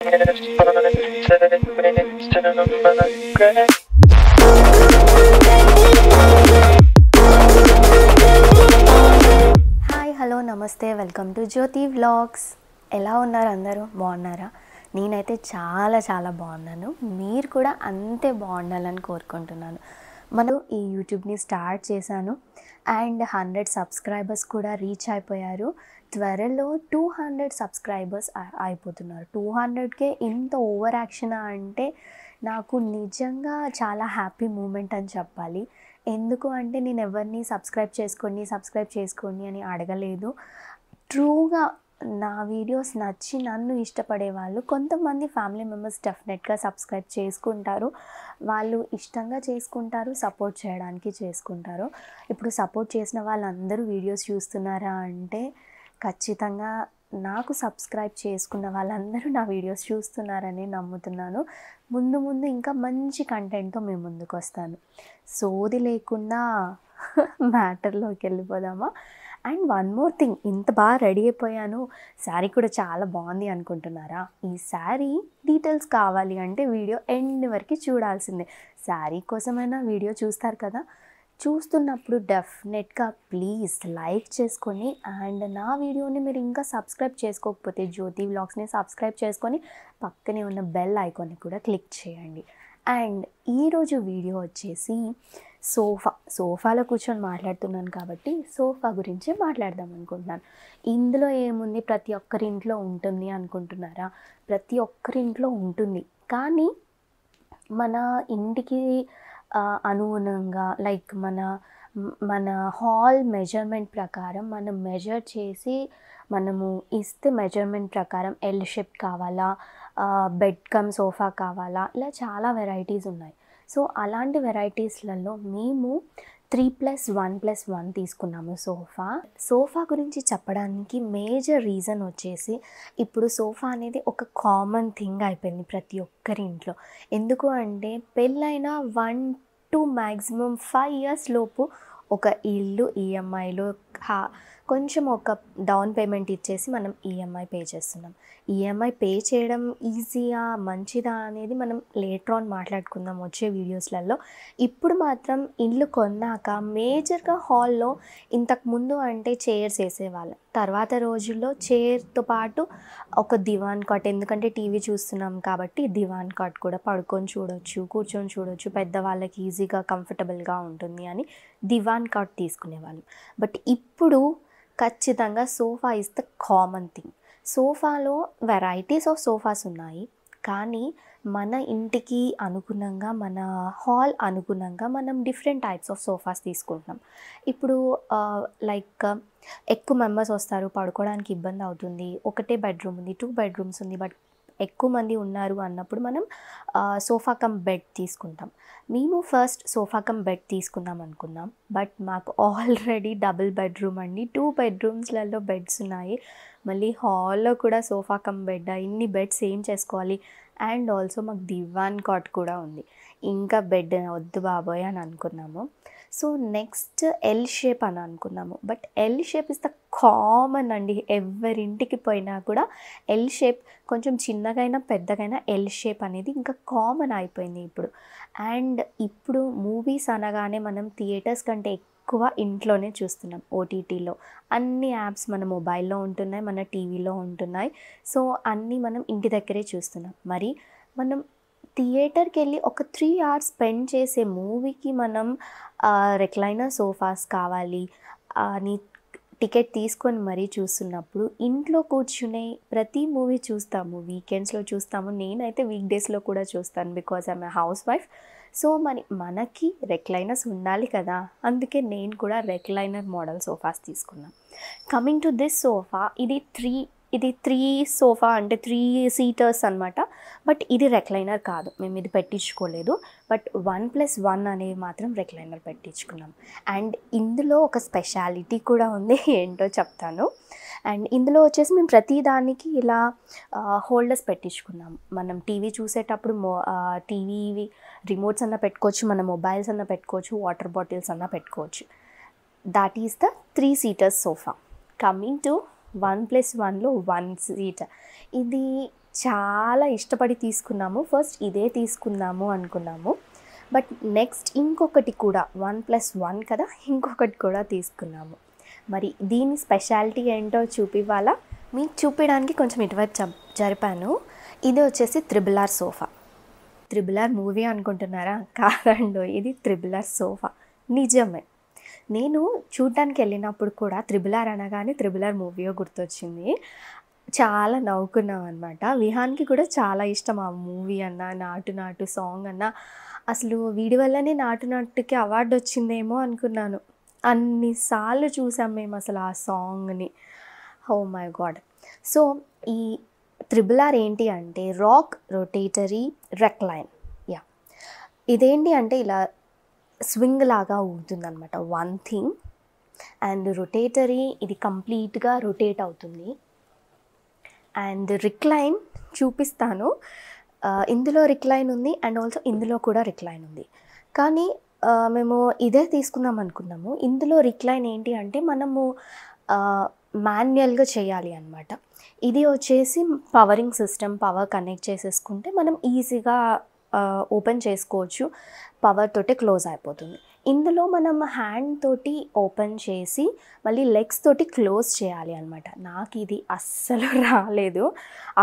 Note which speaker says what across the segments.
Speaker 1: Hi hello నమస్తే, welcome to Jyothi vlogs. ఎలా ఉన్నారు అందరూ? బాగున్నారా? నేనైతే చాలా చాలా బాగున్నాను. మీరు కూడా అంతే బాగుండాలని కోరుకుంటున్నాను. మనం ఈ యూట్యూబ్ని స్టార్ట్ చేశాను అండ్ 100 సబ్స్క్రైబర్స్ కూడా రీచ్ అయిపోయారు. త్వరలో 200 సబ్స్క్రైబర్స్ అయిపోతున్నారు. 200కే ఇంత ఓవర్ యాక్షన్ అంటే నాకు నిజంగా చాలా హ్యాపీ మూమెంట్ అని చెప్పాలి. ఎందుకు అంటే నేను ఎవరిని సబ్స్క్రైబ్ చేసుకోండి అని అడగలేదు. ట్రూగా నా వీడియోస్ నచ్చి నన్ను ఇష్టపడే వాళ్ళు కొంతమంది ఫ్యామిలీ మెంబర్స్ డెఫినెట్గా సబ్స్క్రైబ్ చేసుకుంటారు. వాళ్ళు ఇష్టంగా చేసుకుంటారు, సపోర్ట్ చేయడానికి చేసుకుంటారు. ఇప్పుడు సపోర్ట్ చేసిన వాళ్ళందరూ వీడియోస్ చూస్తున్నారా అంటే ఖచ్చితంగా నాకు సబ్స్క్రైబ్ చేసుకున్న వాళ్ళందరూ నా వీడియోస్ చూస్తున్నారని నమ్ముతున్నాను. ముందు ముందు ఇంకా మంచి కంటెంట్తో మేము ముందుకు వస్తాను. సోది లేకుండా మ్యాటర్లోకి వెళ్ళిపోదామా? అండ్ వన్ మోర్ థింగ్, ఇంత బాగా రెడీ అయిపోయాను, శారీ కూడా చాలా బాగుంది అనుకుంటున్నారా? ఈ శారీ డీటెయిల్స్ కావాలి అంటే వీడియో ఎండ్ వరకు చూడాల్సిందే. శారీ కోసమైనా వీడియో చూస్తారు కదా, చూస్తున్నప్పుడు డెఫినెట్గా ప్లీజ్ లైక్ చేసుకొని అండ్ నా వీడియోని మీరు ఇంకా సబ్స్క్రైబ్ చేసుకోకపోతే జ్యోతి వ్లాగ్స్ని సబ్స్క్రైబ్ చేసుకొని పక్కనే ఉన్న బెల్ ఐకాన్ని కూడా క్లిక్ చేయండి. అండ్ ఈరోజు వీడియో వచ్చేసి సోఫాలో కూర్చొని మాట్లాడుతున్నాను కాబట్టి సోఫా గురించి మాట్లాడదాం అనుకుంటున్నాను. ఇందులో ఏముంది, ప్రతి ఒక్కరి ఇంట్లో ఉంటుంది అనుకుంటున్నారా? ప్రతి ఒక్కరి ఇంట్లో ఉంటుంది, కానీ మన ఇంటికి అనుగుణంగా లైక్ మన హాల్ మెజర్మెంట్ ప్రకారం మనం మెజర్ చేసి మనము ఇస్తే మెజర్మెంట్ ప్రకారం ఎల్ షేప్ కావాలా, బెడ్ కమ్ సోఫా కావాలా, ఇలా చాలా వెరైటీస్ ఉన్నాయి. సో అలాంటి వెరైటీస్లలో మేము 3+1+1 తీసుకున్నాము సోఫా గురించి చెప్పడానికి మేజర్ రీజన్ వచ్చేసి ఇప్పుడు సోఫా అనేది ఒక కామన్ థింగ్ అయిపోయింది ప్రతి ఒక్కరి ఇంట్లో. ఎందుకు అంటే పెళ్ళైన 1 to maximum 5 years లోపు ఒక ఇల్లు ఈఎంఐలో కొంచెం ఒక డౌన్ పేమెంట్ ఇచ్చేసి మనం ఈఎంఐ పే చేస్తున్నాం. ఈఎంఐ పే చేయడం ఈజీయా మంచిదా అనేది మనం లేటర్ ఆన్ మాట్లాడుకుందాం వచ్చే వీడియోస్లలో. ఇప్పుడు మాత్రం ఇల్లు కొన్నాక మేజర్గా హాల్లో ఇంతకుముందు అంటే చైర్స్ వేసేవాళ్ళం. తర్వాత రోజుల్లో చైర్తో పాటు ఒక దివాన్ కాట్, ఎందుకంటే టీవీ చూస్తున్నాం కాబట్టి దివాన్ కాట్ కూడా పడుకొని చూడొచ్చు, కూర్చొని చూడొచ్చు, పెద్దవాళ్ళకి ఈజీగా కంఫర్టబుల్గా ఉంటుంది అని దివాన్ కాట్ తీసుకునేవాళ్ళం. బట్ ఇప్పుడు ఖచ్చితంగా sofa is the common thing. సోఫాలో వెరైటీస్ ఆఫ్ సోఫాస్ ఉన్నాయి, కానీ మన ఇంటికి అనుగుణంగా మన హాల్ అనుగుణంగా మనం డిఫరెంట్ టైప్స్ ఆఫ్ సోఫాస్ తీసుకుంటున్నాం. ఇప్పుడు లైక్ ఎక్కువ మెంబర్స్ వస్తారు, పడుకోవడానికి ఇబ్బంది అవుతుంది, ఒకటే బెడ్రూమ్ ఉంది, 2 bedrooms ఉంది, బట్ ఎక్కువ మంది ఉన్నారు అన్నప్పుడు మనం సోఫా కమ్ బెడ్ తీసుకుంటాం. మేము ఫస్ట్ సోఫా కమ్ బెడ్ తీసుకుందాం అనుకున్నాం, బట్ మాకు ఆల్రెడీ డబుల్ బెడ్రూమ్ అండి, 2 bedroomsలలో బెడ్స్ ఉన్నాయి. మళ్ళీ హాల్లో కూడా సోఫా కమ్ బెడ్, ఇన్ని బెడ్స్ ఏం చేసుకోవాలి? అండ్ ఆల్సో మాకు దివాన్ కాట్ కూడా ఉంది, ఇంకా బెడ్ వద్దు బాబోయ్ అని అనుకున్నాము. సో నెక్స్ట్ ఎల్ షేప్ అని అనుకున్నాము, but L shape is the common అండి. ఎవరింటికి పోయినా కూడా ఎల్ షేప్, కొంచెం చిన్నగైనా పెద్దగైనా ఎల్ షేప్ అనేది ఇంకా కామన్ అయిపోయింది ఇప్పుడు. అండ్ ఇప్పుడు మూవీస్ అనగానే మనం థియేటర్స్ కంటే ఎక్కువ ఇంట్లోనే చూస్తున్నాం. ఓటీటీలో అన్ని యాప్స్ మన మొబైల్లో ఉంటున్నాయి, మన టీవీలో ఉంటున్నాయి. సో అన్నీ మనం ఇంటి దగ్గరే చూస్తున్నాం. మరి మనం థియేటర్కి వెళ్ళి ఒక 3 hours స్పెండ్ చేసే మూవీకి మనం రెక్లైనర్ సోఫాస్ కావాలి అని టికెట్ తీసుకొని మరీ చూస్తున్నప్పుడు ఇంట్లో కూర్చునే ప్రతి మూవీ చూస్తాము, వీకెండ్స్లో చూస్తాము. నేనైతే వీక్ డేస్లో కూడా చూస్తాను, because I'm a house wife. So మనకి రెక్లైనర్స్ ఉండాలి కదా, అందుకే నేను కూడా రెక్లైనర్ మోడల్ సోఫాస్ తీసుకున్నాను. కమింగ్ టు దిస్ సోఫా, ఇది 3 సోఫా అంటే 3 seaters అనమాట. బట్ ఇది రెక్లైనర్ కాదు, మేము ఇది పెట్టించుకోలేదు. బట్ 1+1 అనేది మాత్రం రెక్లైనర్ పెట్టించుకున్నాం. అండ్ ఇందులో ఒక స్పెషాలిటీ కూడా ఉంది, ఏంటో చెప్తాను. అండ్ ఇందులో వచ్చేసి మేము ప్రతి దానికి ఇలా హోల్డర్స్ పెట్టించుకున్నాము. మనం టీవీ చూసేటప్పుడు టీవీ రిమోట్స్ అన్న పెట్టుకోవచ్చు, మన మొబైల్స్ అన్న పెట్టుకోవచ్చు, వాటర్ బాటిల్స్ అన్న పెట్టుకోవచ్చు. That is the 3 seaters sofa. Coming to 1+1లో 1 seat, ఇది చాలా ఇష్టపడి తీసుకున్నాము. ఫస్ట్ ఇదే తీసుకుందాము అనుకున్నాము. బట్ నెక్స్ట్ ఇంకొకటి కూడా 1+1 కదా, ఇంకొకటి కూడా తీసుకున్నాము. మరి దీని స్పెషాలిటీ ఏంటో చూపివ్వాలా? మీకు చూపించడానికి కొంచెం ఇటువైపు జరిపాను. ఇది వచ్చేసి RRR సోఫా. RRR మూవీ అనుకుంటున్నారా? కాదండో, ఇది RRR సోఫా. నిజమే. నేను చూడ్డానికి వెళ్ళినప్పుడు కూడా RRR అనగానే RRR మూవీయో గుర్తొచ్చింది. చాలా నవ్వుకున్నాం అనమాట. విహాన్కి కూడా చాలా ఇష్టం ఆ మూవీ అన్నా, నాటు నాటు సాంగ్ అన్నా. అసలు వీడి వల్లనే నాటు నాటుకి అవార్డు వచ్చిందేమో అనుకున్నాను. అన్నిసార్లు చూసాం మేము అసలు ఆ సాంగ్ని. Oh my God. సో ఈ RRR ఏంటి అంటే రాక్ రొటేటరీ రెక్లైన్. యా, ఇదేంటి అంటే ఇలా స్వింగ్ లాగా ఊగుతుందన్నమాట వన్ థింగ్. అండ్ రొటేటరీ, ఇది కంప్లీట్గా రొటేట్ అవుతుంది. అండ్ రిక్లైన్ చూపిస్తాను. ఇందులో రిక్లైన్ ఉంది అండ్ ఆల్సో ఇందులో కూడా రిక్లైన్ ఉంది. కానీ మేము ఇదే తీసుకుందాం అనుకున్నాము. ఇందులో రిక్లైన్ ఏంటి అంటే మనము మాన్యువల్గా చేయాలి అనమాట. ఇది వచ్చేసి పవరింగ్ సిస్టమ్, పవర్ కనెక్ట్ చేసేసుకుంటే మనం ఈజీగా ఓపెన్ చేసుకోవచ్చు, పవర్ తోటే క్లోజ్ అయిపోతుంది. ఇందులో మనం హ్యాండ్ తోటి ఓపెన్ చేసి మళ్ళీ లెగ్స్ తోటి క్లోజ్ చేయాలి అనమాట. నాకు ఇది అస్సలు రాలేదు.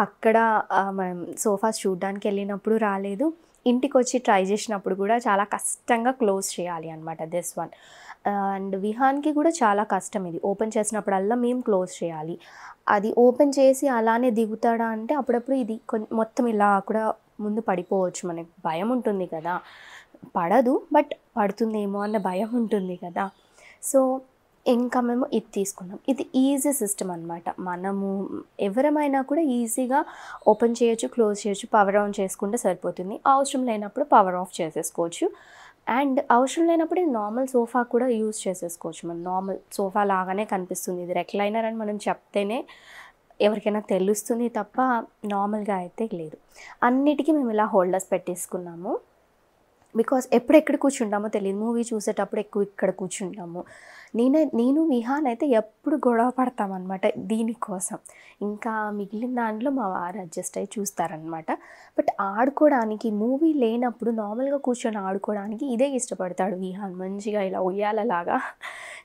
Speaker 1: అక్కడ మనం సోఫాస్ చూడడానికి వెళ్ళినప్పుడు రాలేదు, ఇంటికి వచ్చి ట్రై చేసినప్పుడు కూడా చాలా కష్టంగా క్లోజ్ చేయాలి అనమాట దిస్ వన్. అండ్ విహాన్కి కూడా చాలా కష్టం ఇది. ఓపెన్ చేసినప్పుడల్లా మేము క్లోజ్ చేయాలి. అది ఓపెన్ చేసి అలానే దిగుతాడా అంటే అప్పుడప్పుడు ఇది మొత్తం ఇలా కూడా ముందు పడిపోవచ్చు. మనకి భయం ఉంటుంది కదా, పడదు బట్ పడుతుందేమో అన్న భయం ఉంటుంది కదా. సో ఇంకా మేము ఇది తీసుకున్నాం. ఇది ఈజీ సిస్టమ్ అనమాట. మనము ఎవరమైనా కూడా ఈజీగా ఓపెన్ చేయొచ్చు, క్లోజ్ చేయొచ్చు, పవర్ ఆన్ చేసుకుంటే సరిపోతుంది. అవసరం లేనప్పుడు పవర్ ఆఫ్ చేసేసుకోవచ్చు. అండ్ అవసరం లేనప్పుడు నార్మల్ సోఫా కూడా యూజ్ చేసేసుకోవచ్చు. మనం నార్మల్ సోఫా లాగానే కనిపిస్తుంది. ఇది రెక్లైనర్ అని మనం చెప్తేనే ఎవరికైనా తెలుస్తుంది తప్ప నార్మల్గా అయితే లేదు. అన్నిటికీ మేము ఇలా హోల్డర్స్ పెట్టేసుకున్నాము. బికాస్ ఎప్పుడెక్కడ కూర్చుంటామో తెలియదు. మూవీ చూసేటప్పుడు ఎక్కువ ఇక్కడ కూర్చుంటాము. నేను విహాన్ అయితే ఎప్పుడు గొడవ పడతామన్నమాట దీనికోసం. ఇంకా మిగిలిన దాంట్లో మా వారు అడ్జస్ట్ అయ్యి చూస్తారనమాట. బట్ ఆడుకోవడానికి మూవీ లేనప్పుడు నార్మల్గా కూర్చొని ఆడుకోవడానికి ఇదే ఇష్టపడతాడు విహాన్. మంచిగా ఇలా ఉయ్యాలలాగా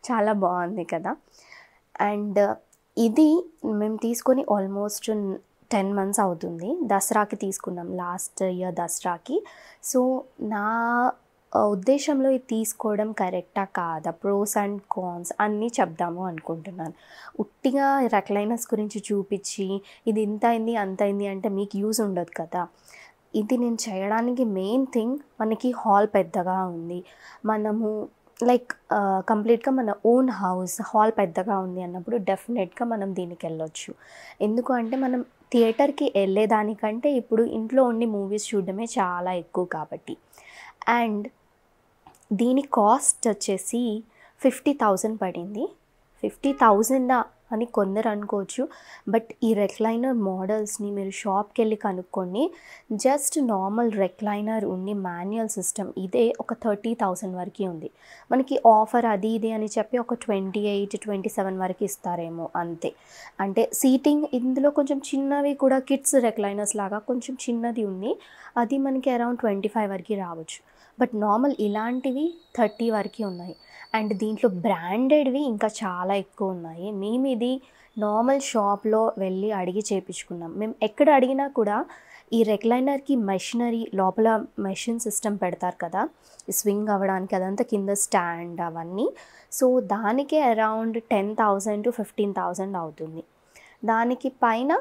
Speaker 1: చాలా బాగుంది కదా. అండ్ ఇది మేము తీసుకొని ఆల్మోస్ట్ 10 months అవుతుంది. దసరాకి తీసుకున్నాం, లాస్ట్ ఇయర్ దసరాకి. సో నా ఉద్దేశంలో ఇది తీసుకోవడం కరెక్టా కాదా, ప్రోస్ అండ్ కాన్స్ అన్నీ చెప్దాము అనుకుంటున్నాను. ఉట్టిగా రెక్లైనర్స్ గురించి చూపించి ఇది ఇంత అయింది అంత అయింది అంటే మీకు యూజ్ ఉండదు కదా. ఇది నేను చేయడానికి మెయిన్ థింగ్, మనకి హాల్ పెద్దగా ఉంది, మనము లైక్ కంప్లీట్గా మన ఓన్ హౌస్, హాల్ పెద్దగా ఉంది అన్నప్పుడు డెఫినెట్గా మనం దీనికి వెళ్ళొచ్చు. ఎందుకు అంటే మనం థియేటర్కి వెళ్ళేదానికంటే ఇప్పుడు ఇంట్లో ఉండి మూవీస్ చూడడమే చాలా ఎక్కువ కాబట్టి. అండ్ దీని కాస్ట్ వచ్చేసి 50,000 పడింది. 50,000 అని కొందరు అనుకోవచ్చు, బట్ ఈ రెక్లైనర్ మోడల్స్ని మీరు షాప్కి వెళ్ళి కనుక్కోండి. జస్ట్ నార్మల్ రెక్లైనర్ ఉండి మాన్యువల్ సిస్టమ్ ఇదే ఒక 30,000 వరకు ఉంది. మనకి ఆఫర్ అది ఇది అని చెప్పి ఒక 28-27 వరకు ఇస్తారేమో అంతే. అంటే సీటింగ్ ఇందులో కొంచెం చిన్నవి కూడా కిడ్స్ రెక్లైనర్స్ లాగా కొంచెం చిన్నది ఉంది, అది మనకి అరౌండ్ 25 వరకు రావచ్చు. బట్ నార్మల్ ఇలాంటివి 30 వరకు ఉన్నాయి. అండ్ దీంట్లో బ్రాండెడ్వి ఇంకా చాలా ఎక్కువ ఉన్నాయి. మేము ఇది నార్మల్ షాప్లో వెళ్ళి అడిగి చేయించుకున్నాం. మేము ఎక్కడ అడిగినా కూడా ఈ రెక్లైనర్కి మెషినరీ లోపల మెషిన్ సిస్టమ్ పెడతారు కదా, స్వింగ్ అవ్వడానికి అదంతా కింద స్టాండ్ అవన్నీ. సో దానికే అరౌండ్ 10,000 to 15,000 అవుతుంది. దానికి పైన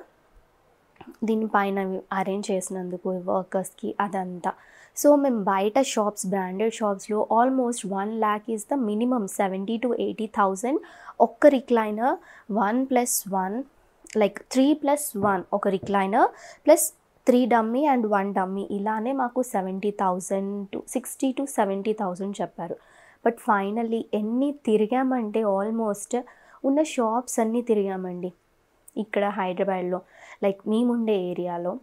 Speaker 1: దీనిపైన అరేంజ్ చేసినందుకు వర్కర్స్కి అదంతా. సో మేము బయట షాప్స్, బ్రాండెడ్ షాప్స్లో almost 1 lakh is the minimum. 70,000 to 80,000 ఒక్క రిక్లైనర్ 1+1 లైక్ 3+1 ఒక recliner plus 3 dummy and 1 dummy ఇలానే మాకు 70,000 to 60,000 to 70,000 చెప్పారు. బట్ ఫైనల్లీ ఎన్ని తిరిగామంటే ఆల్మోస్ట్ ఉన్న షాప్స్ అన్నీ తిరిగామండి ఇక్కడ హైదరాబాద్లో. లైక్ మేముండే ఏరియాలో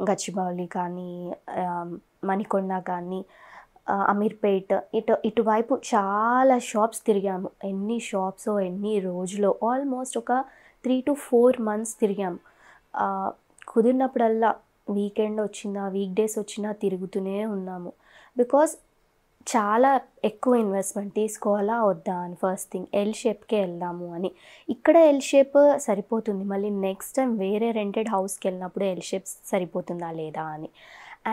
Speaker 1: గచ్చిబౌలి కానీ, మణికొండ కానీ, అమీర్పేట్ ఇటువైపు చాలా షాప్స్ తిరిగాము. ఎన్ని షాప్స్ ఎన్ని రోజులో ఆల్మోస్ట్ ఒక 3 to 4 months తిరిగాము. కుదిరినప్పుడల్లా వీకెండ్ వచ్చినా వీక్ డేస్ వచ్చినా తిరుగుతూనే ఉన్నాము. బికాస్ చాలా ఎక్కువ ఇన్వెస్ట్మెంట్ తీసుకోవాలా వద్దా అని ఫస్ట్ థింగ్ ఎల్ షేప్కే వెళ్దాము అని. ఇక్కడ ఎల్ షేప్ సరిపోతుంది, మళ్ళీ నెక్స్ట్ టైం వేరే రెంటెడ్ హౌస్కి వెళ్ళినప్పుడు ఎల్ షేప్ సరిపోతుందా లేదా అని.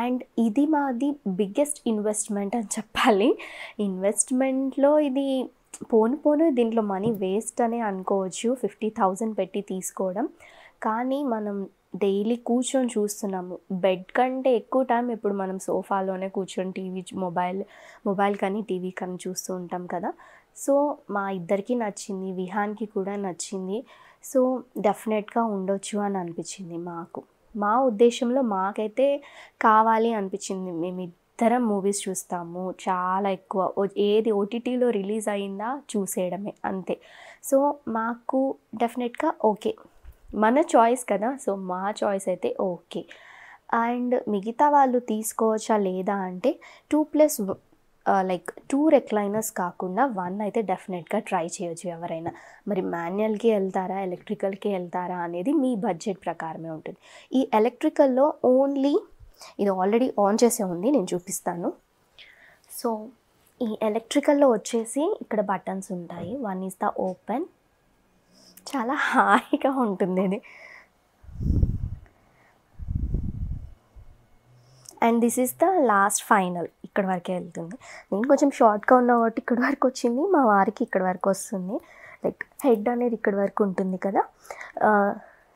Speaker 1: అండ్ ఇది మాది బిగ్గెస్ట్ ఇన్వెస్ట్మెంట్ అని చెప్పాలి. ఇన్వెస్ట్మెంట్లో ఇది పోను దీంట్లో మనీ వేస్ట్ అనే అనుకోవచ్చు 50,000 పెట్టి తీసుకోవడం. కానీ మనం డైలీ కూర్చొని చూస్తున్నాము. బెడ్ కంటే ఎక్కువ టైం ఇప్పుడు మనం సోఫాలోనే కూర్చొని టీవీ మొబైల్ కానీ టీవీ కానీ చూస్తూ ఉంటాం కదా. సో మా ఇద్దరికి నచ్చింది, విహాన్కి కూడా నచ్చింది. సో డెఫినెట్గా ఉండొచ్చు అని అనిపించింది మాకు. మా ఉద్దేశంలో మాకైతే కావాలి అనిపించింది. మేమిద్దరం మూవీస్ చూస్తాము చాలా ఎక్కువ. ఏది ఓటీటీలో రిలీజ్ అయిందా చూసేయడమే అంతే. సో మాకు డెఫినెట్గా ఓకే, మన చాయిస్ కదా. సో మా చాయిస్ అయితే ఓకే. అండ్ మిగతా వాళ్ళు తీసుకోవచ్చా లేదా అంటే 2+1 లైక్ 2 రెక్లైనర్స్ కాకుండా 1 అయితే డెఫినెట్గా ట్రై చేయొచ్చు ఎవరైనా. మరి మాన్యువల్కి వెళ్తారా ఎలక్ట్రికల్కి వెళ్తారా అనేది మీ బడ్జెట్ ప్రకారమే ఉంటుంది. ఈ ఎలక్ట్రికల్లో ఓన్లీ ఇది ఆల్రెడీ ఆన్ చేసే ఉంది, నేను చూపిస్తాను. సో ఈ ఎలక్ట్రికల్లో వచ్చేసి ఇక్కడ బటన్స్ ఉంటాయి. 1 ఈజ్ ద ఓపెన్. చాలా హాయిగా ఉంటుంది ఇది. And this is the last final, ఇక్కడ వరకే వెళ్తుంది. నేను కొంచెం షార్ట్గా ఉన్న కాబట్టి ఇక్కడ వరకు వచ్చింది, మా వారికి ఇక్కడ వరకు వస్తుంది. లైక్ హెడ్ అనేది ఇక్కడ వరకు ఉంటుంది కదా.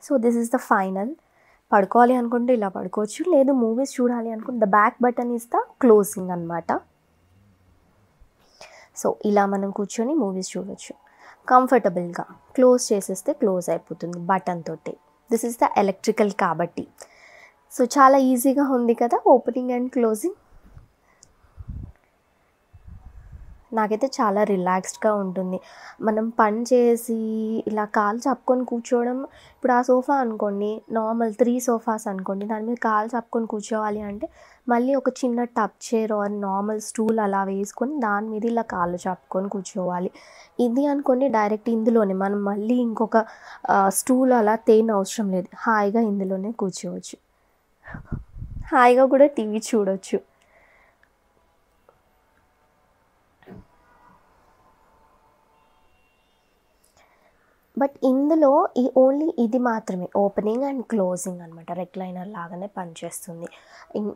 Speaker 1: So this is the final. పడుకోవాలి అనుకుంటే ఇలా పడుకోవచ్చు, లేదు మూవీస్ చూడాలి అనుకుంటే the back button is the closing అనమాట. సో ఇలా మనం కూర్చొని మూవీస్ చూడవచ్చు కంఫర్టబుల్గా. క్లోజ్ చేసేస్తే క్లోజ్ అయిపోతుంది బటన్ తోటి. దిస్ ఈజ్ ద ఎలక్ట్రికల్ కాబట్టి. సో చాలా ఈజీగా ఉంది కదా ఓపెనింగ్ అండ్ క్లోజింగ్. నాకైతే చాలా రిలాక్స్డ్గా ఉంటుంది. మనం పని చేసి ఇలా కాలు చాపుకొని కూర్చోవడం, ఇప్పుడు ఆ సోఫా అనుకోండి నార్మల్ 3 సోఫాస్ అనుకోండి, దాని మీద కాలు చాపుకొని కూర్చోవాలి అంటే మళ్ళీ ఒక చిన్న tub chair or normal stool అలా వేసుకొని దాని మీద ఇలా కాళ్ళు చాపుకొని కూర్చోవాలి. ఇది అనుకోండి డైరెక్ట్ ఇందులోనే మనం మళ్ళీ ఇంకొక స్టూల్ అలా అవసరం లేదు, హాయిగా ఇందులోనే కూర్చోవచ్చు, హాయిగా కూడా టీవీ చూడవచ్చు. బట్ ఇందులో ఓన్లీ ఇది మాత్రమే ఓపెనింగ్ అండ్ క్లోజింగ్ అనమాట. రెక్లైనర్ లాగానే పనిచేస్తుంది.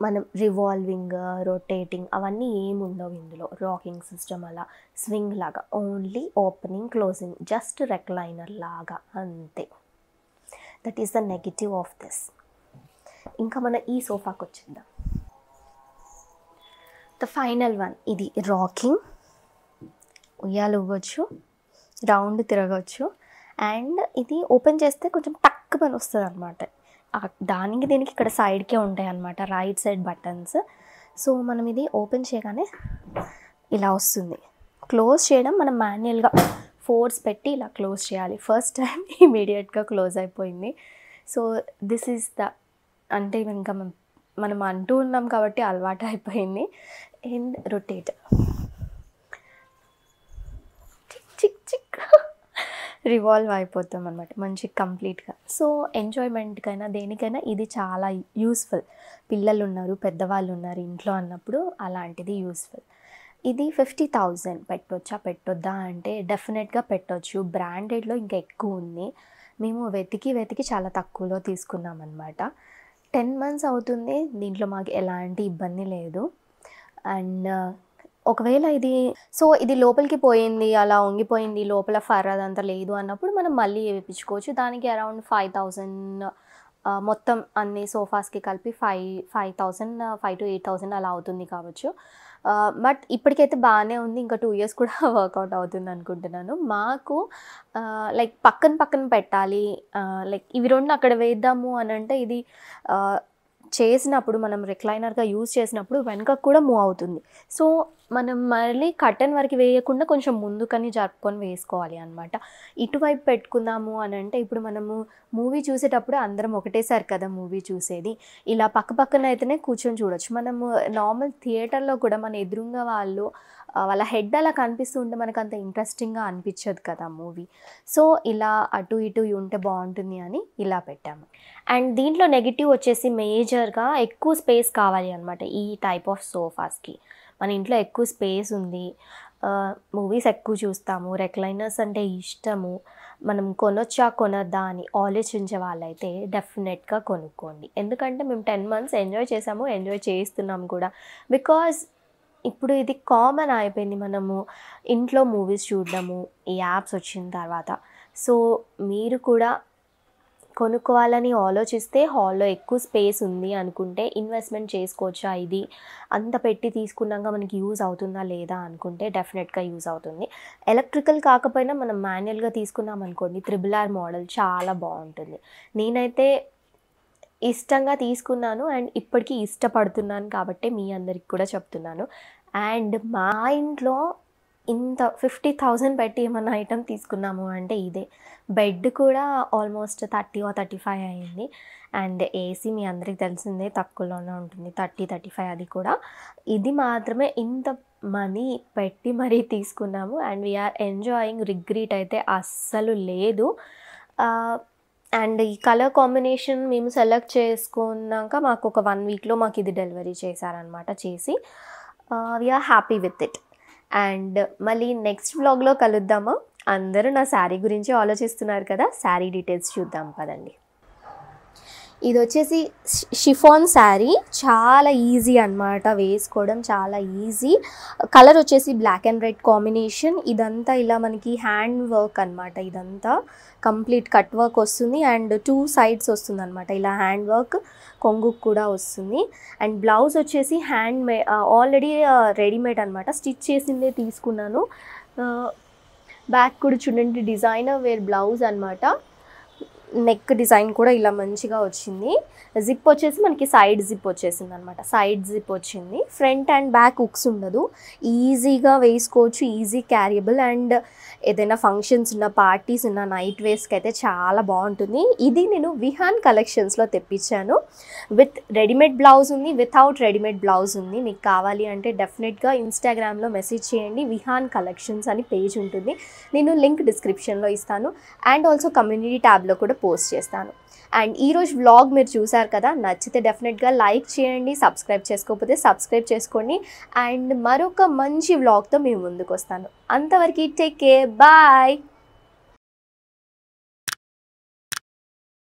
Speaker 1: మనం రివాల్వింగ్ రొటేటింగ్ అవన్నీ ఏమి ఉండవు ఇందులో. రాకింగ్ సిస్టమ్ అలా స్వింగ్ లాగా, only opening closing, just recliner లాగా అంతే. That is the negative of this. ఇంకా మన ఈ సోఫాకి వచ్చిందాం. ద ఫైనల్ వన్, ఇది రాకింగ్, ఉయ్యాలు ఇవ్వచ్చు, రౌండ్ తిరగవచ్చు. అండ్ ఇది ఓపెన్ చేస్తే కొంచెం టక్ పని వస్తుంది అనమాట. దానికి దీనికి ఇక్కడ సైడ్కే ఉంటాయి అనమాట రైట్ సైడ్ బటన్స్. సో మనం ఇది ఓపెన్ చేయగానే ఇలా వస్తుంది. క్లోజ్ చేయడం మనం మాన్యువల్గా ఫోర్స్ పెట్టి ఇలా క్లోజ్ చేయాలి. ఫస్ట్ టైం ఇమీడియట్గా క్లోజ్ అయిపోయింది. సో దిస్ ఈజ్ ద, అంటే ఇంకా మనం అంటూ ఉన్నాం కాబట్టి అలవాటు అయిపోయింది. అండ్ రొటేట్, చిక్ చిక్ రివాల్వ్ అయిపోతాం అనమాట మంచి కంప్లీట్గా. సో ఎంజాయ్మెంట్కైనా దేనికైనా ఇది చాలా యూస్ఫుల్. పిల్లలు ఉన్నారు, పెద్దవాళ్ళు ఉన్నారు ఇంట్లో అన్నప్పుడు అలాంటిది యూస్ఫుల్. ఇది 50,000 పెట్టొద్దా అంటే డెఫినెట్గా పెట్టొచ్చు. బ్రాండెడ్లో ఇంకా ఎక్కువ ఉంది. మేము వెతికి చాలా తక్కువలో తీసుకున్నాం అనమాట. 10 months అవుతుంది, దీంట్లో మాకు ఎలాంటి ఇబ్బంది లేదు. అండ్ ఒకవేళ ఇది లోపలికి పోయింది, అలా వంగిపోయింది, లోపల ఫర్ అదంతా లేదు అన్నప్పుడు మనం మళ్ళీ వేయించుకోవచ్చు. దానికి అరౌండ్ 5,000 మొత్తం అన్ని సోఫాస్కి కలిపి 5,000 to 8,000 అలా అవుతుంది కావచ్చు. బట్ ఇప్పటికైతే బాగానే ఉంది, ఇంకా 2 years కూడా వర్కౌట్ అవుతుంది అనుకుంటున్నాను. మాకు లైక్ పక్కన పెట్టాలి, లైక్ ఇవి రెండు అక్కడ వేద్దాము అని అంటే ఇది చేసినప్పుడు మనం రిక్లైనర్గా యూజ్ చేసినప్పుడు వెనక కూడా మూవ్ అవుతుంది. సో మనం మళ్ళీ కర్టెన్ వరకు వేయకుండా కొంచెం ముందుకని జరుపుకొని వేసుకోవాలి అనమాట. ఇటువైపు పెట్టుకుందాము అని అంటే ఇప్పుడు మనము మూవీ చూసేటప్పుడు అందరం ఒకటేసారి కదా మూవీ చూసేది, ఇలా పక్కన అయితేనే కూర్చొని చూడొచ్చు. మనము నార్మల్ థియేటర్లో కూడా మన ఎదురుగా వాళ్ళు వాళ్ళ హెడ్ అలా కనిపిస్తూ ఉంటే మనకు అంత ఇంట్రెస్టింగ్గా అనిపించదు కదా మూవీ. సో ఇలా అటు ఇటు ఉంటే బాగుంటుంది అని ఇలా పెట్టాము. అండ్ దీంట్లో నెగిటివ్ వచ్చేసి మేజర్గా ఎక్కువ స్పేస్ కావాలి అనమాట ఈ టైప్ ఆఫ్ సోఫాస్కి. మన ఇంట్లో ఎక్కువ స్పేస్ ఉంది, మూవీస్ ఎక్కువ చూస్తాము, రెక్లైనర్స్ అంటే ఇష్టము, మనం కొనొచ్చా కొనొద్దా అని ఆలోచించే వాళ్ళైతే డెఫినెట్గా కొనుక్కోండి. ఎందుకంటే మేము 10 months ఎంజాయ్ చేసాము, ఎంజాయ్ చేస్తున్నాము కూడా. బికాజ్ ఇప్పుడు ఇది కామన్ అయిపోయింది మనము ఇంట్లో మూవీస్ చూడడము ఈ యాప్స్ వచ్చిన తర్వాత. సో మీరు కూడా కొనుక్కోవాలని ఆలోచిస్తే, హాల్లో ఎక్కువ స్పేస్ ఉంది అనుకుంటే ఇన్వెస్ట్మెంట్ చేసుకోవచ్చా, ఇది అంత పెట్టి తీసుకున్నాక మనకి యూజ్ అవుతుందా లేదా అనుకుంటే డెఫినెట్గా యూజ్ అవుతుంది. ఎలక్ట్రికల్ కాకపోయినా మనం మాన్యువల్గా తీసుకున్నాం అనుకోండి, RRR మోడల్ చాలా బాగుంటుంది. నేనైతే ఇష్టంగా తీసుకున్నాను అండ్ ఇప్పటికీ ఇష్టపడుతున్నాను కాబట్టి మీ అందరికి కూడా చెప్తున్నాను. అండ్ మా ఇంట్లో ఇంత 50,000 పెట్టి ఏమన్నా ఐటమ్ తీసుకున్నాము అంటే ఇదే. బెడ్ కూడా ఆల్మోస్ట్ 30 or 35 అయింది. అండ్ ఏసీ మీ అందరికి తెలిసిందే తక్కువలోనే ఉంటుంది, 30-35 అది కూడా. ఇది మాత్రమే ఇంత మనీ పెట్టి మరీ తీసుకున్నాము అండ్ వీఆర్ ఎంజాయింగ్. రిగ్రెట్ అయితే అస్సలు లేదు. అండ్ ఈ కలర్ కాంబినేషన్ మేము సెలెక్ట్ చేసుకున్నాక మాకు ఒక 1 weekలో మాకు ఇది డెలివరీ చేశారనమాట. చేసి we are happy with it. And మళ్ళీ నెక్స్ట్ వ్లాగ్లో కలుద్దామా? అందరూ నా శారీ గురించి ఆలోచిస్తున్నారు కదా, శారీ డీటెయిల్స్ చూద్దాం పదండి. ఇది వచ్చేసి షిఫాన్ శారీ, చాలా ఈజీ అనమాట వేసుకోవడం, చాలా ఈజీ. కలర్ వచ్చేసి బ్లాక్ అండ్ రెడ్ కాంబినేషన్. ఇదంతా ఇలా మనకి హ్యాండ్ వర్క్ అనమాట, ఇదంతా కంప్లీట్ కట్ వర్క్ వస్తుంది అండ్ 2 sides వస్తుంది అనమాట. ఇలా హ్యాండ్ వర్క్ కొంగు కూడా వస్తుంది. అండ్ బ్లౌజ్ వచ్చేసి ఆల్రెడీ రెడీమేడ్ అనమాట, స్టిచ్ చేసిందే తీసుకున్నాను. బ్యాక్ కూడా చూడండి, డిజైనర్ వేర్ బ్లౌజ్ అనమాట. నెక్ డిజైన్ కూడా ఇలా మంచిగా వచ్చింది. జిప్ వచ్చేసి మనకి సైడ్ జిప్ వచ్చేసింది అనమాట, సైడ్ జిప్ వచ్చింది. ఫ్రంట్ అండ్ బ్యాక్ హుక్స్ ఉండదు, ఈజీగా వేసుకోవచ్చు, ఈజీ క్యారియబుల్. అండ్ ఏదైనా ఫంక్షన్స్ ఉన్న, పార్టీస్ ఉన్న, నైట్ వేర్స్కి అయితే చాలా బాగుంటుంది. ఇది నేను విహాన్ కలెక్షన్స్లో తెప్పించాను. విత్ రెడీమేడ్ బ్లౌజ్ ఉంది, వితౌట్ రెడీమేడ్ బ్లౌజ్ ఉంది. మీకు కావాలి అంటే డెఫినెట్గా ఇన్స్టాగ్రామ్లో మెసేజ్ చేయండి, విహాన్ కలెక్షన్స్ అని పేజ్ ఉంటుంది. నేను లింక్ డిస్క్రిప్షన్లో ఇస్తాను అండ్ ఆల్సో కమ్యూనిటీ ట్యాబ్లో కూడా పోస్ట్ చేస్తాను. అండ్ ఈరోజు వ్లాగ్ మీరు చూసారు కదా, నచ్చితే డెఫినెట్గా లైక్ చేయండి, సబ్స్క్రైబ్ చేసుకోకపోతే సబ్స్క్రైబ్ చేసుకోండి. అండ్ మరొక మంచి వ్లాగ్తో మేము ముందుకు వస్తాను. అంతవరకు టేక్ కేర్, బాయ్.